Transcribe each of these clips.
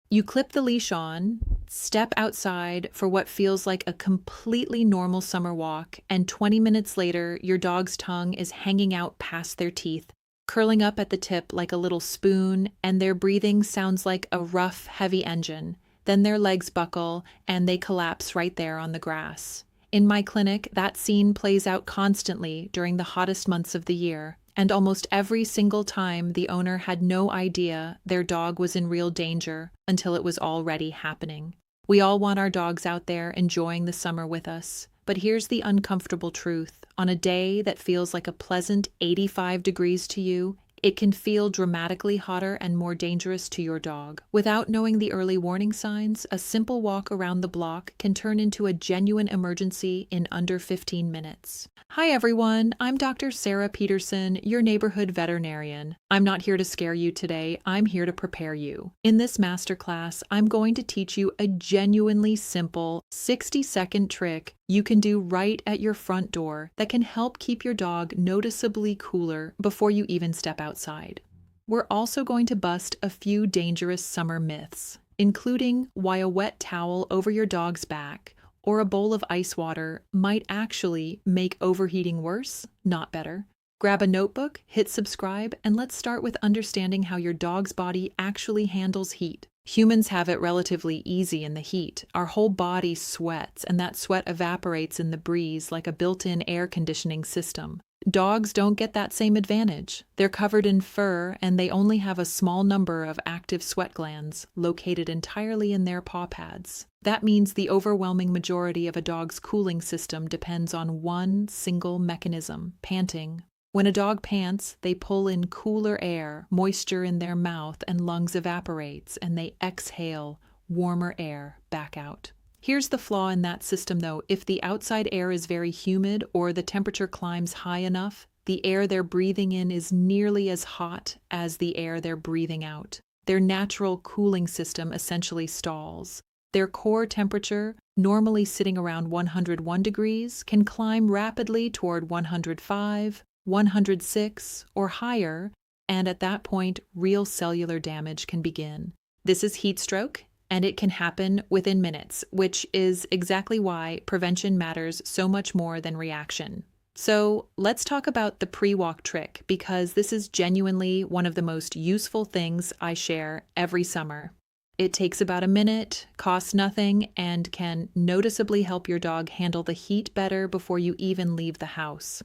You clip the leash on, step outside for what feels like a completely normal summer walk, and 20 minutes later, your dog's tongue is hanging out past their teeth, curling up at the tip like a little spoon, and their breathing sounds like a rough, heavy engine. Then their legs buckle, and they collapse right there on the grass. In my clinic, that scene plays out constantly during the hottest months of the year, and almost every single time the owner had no idea their dog was in real danger until it was already happening. We all want our dogs out there enjoying the summer with us, but here's the uncomfortable truth. On a day that feels like a pleasant 85 degrees to you, it can feel dramatically hotter and more dangerous to your dog. Without knowing the early warning signs, a simple walk around the block can turn into a genuine emergency in under 15 minutes. Hi everyone, I'm Dr. Sarah Peterson, your neighborhood veterinarian. I'm not here to scare you today, I'm here to prepare you. In this masterclass, I'm going to teach you a genuinely simple 60-second trick you can do right at your front door that can help keep your dog noticeably cooler before you even step outside. We're also going to bust a few dangerous summer myths, including why a wet towel over your dog's back or a bowl of ice water might actually make overheating worse, not better. Grab a notebook, hit subscribe, and let's start with understanding how your dog's body actually handles heat. Humans have it relatively easy in the heat. Our whole body sweats, and that sweat evaporates in the breeze like a built-in air conditioning system. Dogs don't get that same advantage. They're covered in fur, and they only have a small number of active sweat glands located entirely in their paw pads. That means the overwhelming majority of a dog's cooling system depends on one single mechanism: panting. When a dog pants, they pull in cooler air, moisture in their mouth and lungs evaporates, and they exhale warmer air back out. Here's the flaw in that system though. If the outside air is very humid or the temperature climbs high enough, the air they're breathing in is nearly as hot as the air they're breathing out. Their natural cooling system essentially stalls. Their core temperature, normally sitting around 101 degrees, can climb rapidly toward 105, 106, or higher, and at that point, real cellular damage can begin. This is heat stroke, and it can happen within minutes, which is exactly why prevention matters so much more than reaction. So let's talk about the pre-walk trick, because this is genuinely one of the most useful things I share every summer. It takes about a minute, costs nothing, and can noticeably help your dog handle the heat better before you even leave the house.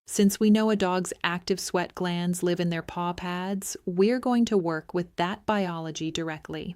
Since we know a dog's active sweat glands live in their paw pads, we're going to work with that biology directly.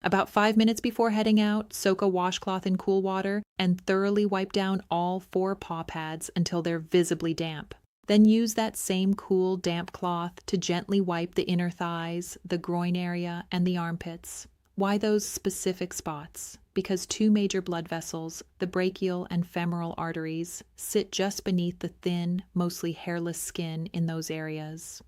About 5 minutes before heading out, soak a washcloth in cool water and thoroughly wipe down all 4 paw pads until they're visibly damp. Then use that same cool, damp cloth to gently wipe the inner thighs, the groin area, and the armpits. Why those specific spots? Because 2 major blood vessels, the brachial and femoral arteries, sit just beneath the thin, mostly hairless skin in those areas.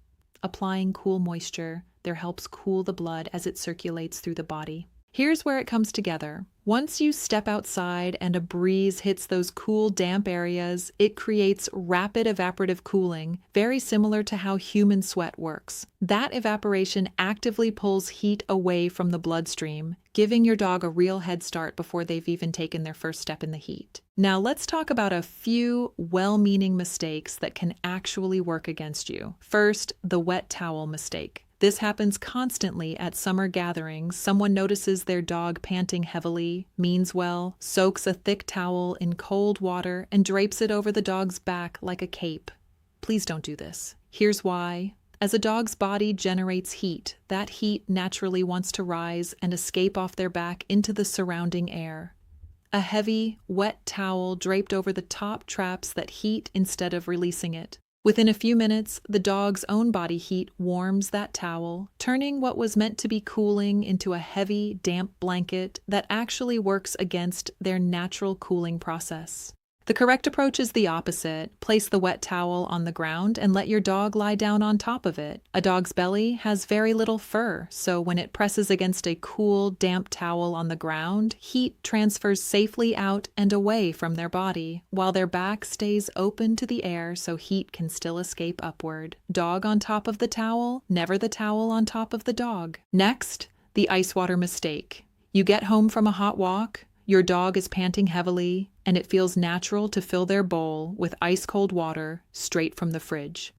Applying cool moisture there helps cool the blood as it circulates through the body. Here's where it comes together. Once you step outside and a breeze hits those cool, damp areas, it creates rapid evaporative cooling, very similar to how human sweat works. That evaporation actively pulls heat away from the bloodstream, giving your dog a real head start before they've even taken their first step in the heat. Now let's talk about a few well-meaning mistakes that can actually work against you. First, the wet towel mistake. This happens constantly at summer gatherings. Someone notices their dog panting heavily, means well, soaks a thick towel in cold water, and drapes it over the dog's back like a cape. Please don't do this. Here's why. As a dog's body generates heat, that heat naturally wants to rise and escape off their back into the surrounding air. A heavy, wet towel draped over the top traps that heat instead of releasing it. Within a few minutes, the dog's own body heat warms that towel, turning what was meant to be cooling into a heavy, damp blanket that actually works against their natural cooling process. The correct approach is the opposite. Place the wet towel on the ground and let your dog lie down on top of it. A dog's belly has very little fur, so when it presses against a cool, damp towel on the ground, heat transfers safely out and away from their body, while their back stays open to the air so heat can still escape upward. Dog on top of the towel, never the towel on top of the dog. Next, The ice water mistake. You get home from a hot walk, your dog is panting heavily, and it feels natural to fill their bowl with ice-cold water straight from the fridge.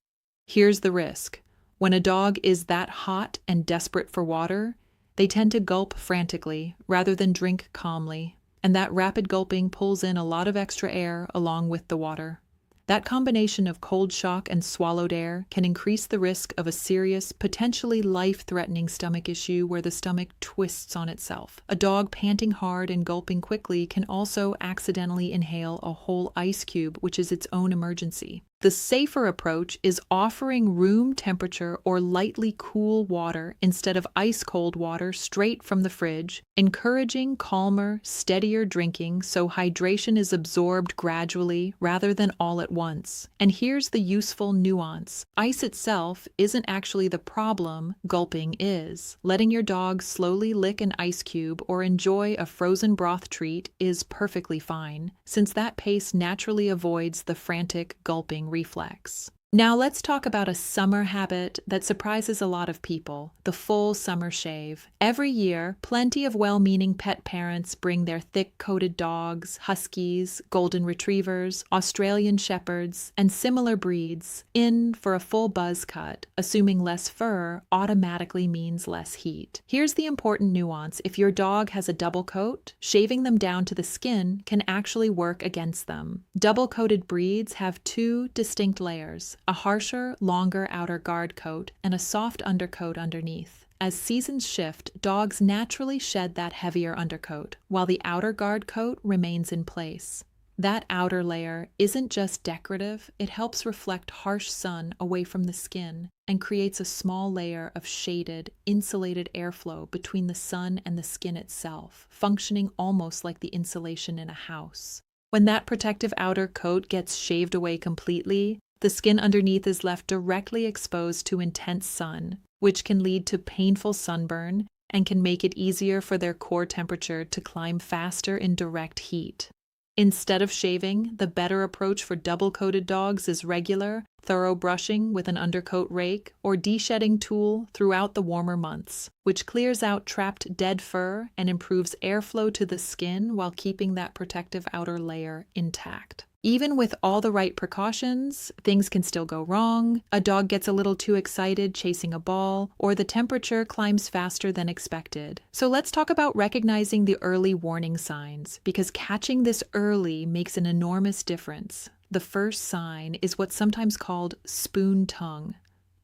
Here's the risk. When a dog is that hot and desperate for water, they tend to gulp frantically rather than drink calmly, and that rapid gulping pulls in a lot of extra air along with the water. That combination of cold shock and swallowed air can increase the risk of a serious, potentially life-threatening stomach issue where the stomach twists on itself. A dog panting hard and gulping quickly can also accidentally inhale a whole ice cube, which is its own emergency. The safer approach is offering room temperature or lightly cool water instead of ice-cold water straight from the fridge, encouraging calmer, steadier drinking so hydration is absorbed gradually rather than all at once. And here's the useful nuance. Ice itself isn't actually the problem, gulping is. Letting your dog slowly lick an ice cube or enjoy a frozen broth treat is perfectly fine, since that pace naturally avoids the frantic gulping reflex. Now let's talk about a summer habit that surprises a lot of people, the full summer shave. Every year, plenty of well-meaning pet parents bring their thick-coated dogs, huskies, golden retrievers, Australian shepherds, and similar breeds in for a full buzz cut, assuming less fur automatically means less heat. Here's the important nuance. If your dog has a double coat, shaving them down to the skin can actually work against them. Double-coated breeds have two distinct layers: a harsher, longer outer guard coat, and a soft undercoat underneath. As seasons shift, dogs naturally shed that heavier undercoat, while the outer guard coat remains in place. That outer layer isn't just decorative, it helps reflect harsh sun away from the skin and creates a small layer of shaded, insulated airflow between the sun and the skin itself, functioning almost like the insulation in a house. When that protective outer coat gets shaved away completely, the skin underneath is left directly exposed to intense sun, which can lead to painful sunburn and can make it easier for their core temperature to climb faster in direct heat. Instead of shaving, the better approach for double-coated dogs is regular, thorough brushing with an undercoat rake or de-shedding tool throughout the warmer months, which clears out trapped dead fur and improves airflow to the skin while keeping that protective outer layer intact. Even with all the right precautions, things can still go wrong. A dog gets a little too excited chasing a ball, or the temperature climbs faster than expected. So let's talk about recognizing the early warning signs, because catching this early makes an enormous difference. The first sign is what's sometimes called spoon tongue.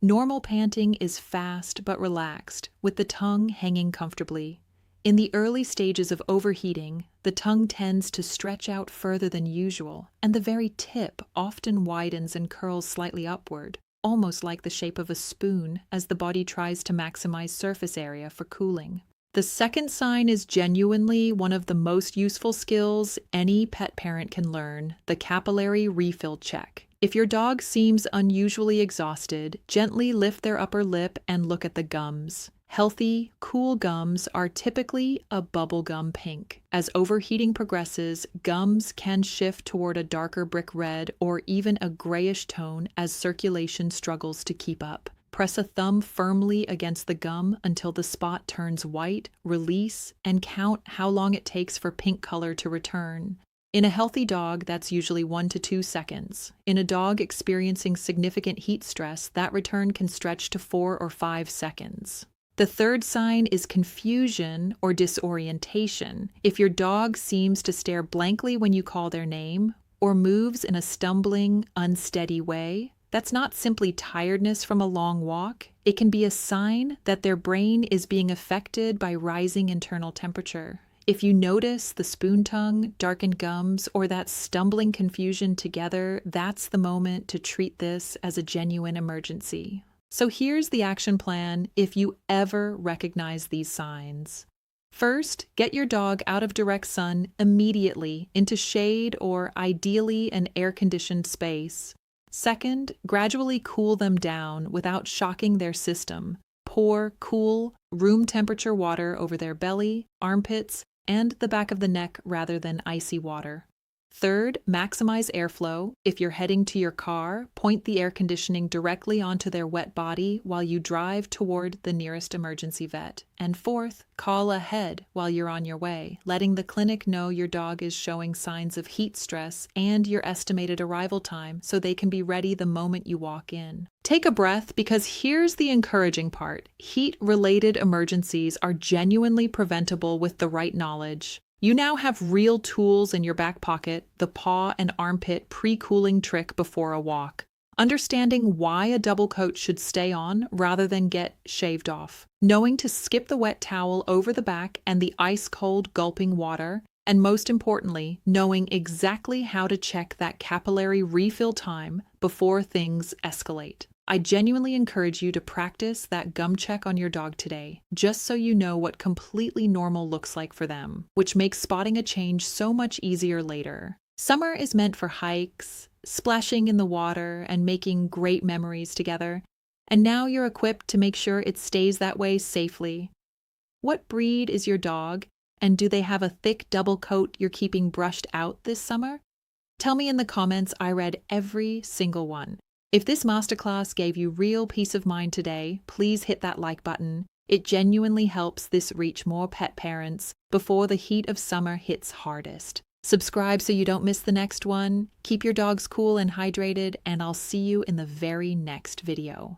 Normal panting is fast but relaxed, with the tongue hanging comfortably. In the early stages of overheating, the tongue tends to stretch out further than usual, and the very tip often widens and curls slightly upward, almost like the shape of a spoon as the body tries to maximize surface area for cooling. The second sign is genuinely one of the most useful skills any pet parent can learn: the capillary refill check. If your dog seems unusually exhausted, gently lift their upper lip and look at the gums. Healthy, cool gums are typically a bubblegum pink. As overheating progresses, gums can shift toward a darker brick red or even a grayish tone as circulation struggles to keep up. Press a thumb firmly against the gum until the spot turns white, release, and count how long it takes for pink color to return. In a healthy dog, that's usually 1 to 2 seconds. In a dog experiencing significant heat stress, that return can stretch to 4 or 5 seconds. The third sign is confusion or disorientation. If your dog seems to stare blankly when you call their name or moves in a stumbling, unsteady way, that's not simply tiredness from a long walk. It can be a sign that their brain is being affected by rising internal temperature. If you notice the spoon tongue, darkened gums, or that stumbling confusion together, that's the moment to treat this as a genuine emergency. So here's the action plan if you ever recognize these signs. First, get your dog out of direct sun immediately into shade or ideally an air-conditioned space. Second, gradually cool them down without shocking their system. Pour cool, room temperature water over their belly, armpits, and the back of the neck rather than icy water. Third, maximize airflow. If you're heading to your car, point the air conditioning directly onto their wet body while you drive toward the nearest emergency vet. And fourth, call ahead while you're on your way, letting the clinic know your dog is showing signs of heat stress and your estimated arrival time so they can be ready the moment you walk in. Take a breath, because here's the encouraging part. Heat-related emergencies are genuinely preventable with the right knowledge. You now have real tools in your back pocket, the paw and armpit pre-cooling trick before a walk. Understanding why a double coat should stay on rather than get shaved off. Knowing to skip the wet towel over the back and the ice-cold gulping water. And most importantly, knowing exactly how to check that capillary refill time before things escalate. I genuinely encourage you to practice that gum check on your dog today, just so you know what completely normal looks like for them, which makes spotting a change so much easier later. Summer is meant for hikes, splashing in the water, and making great memories together. And now you're equipped to make sure it stays that way safely. What breed is your dog? And do they have a thick double coat you're keeping brushed out this summer? Tell me in the comments. I read every single one. If this masterclass gave you real peace of mind today, please hit that like button. It genuinely helps this reach more pet parents before the heat of summer hits hardest. Subscribe so you don't miss the next one. Keep your dogs cool and hydrated, and I'll see you in the very next video.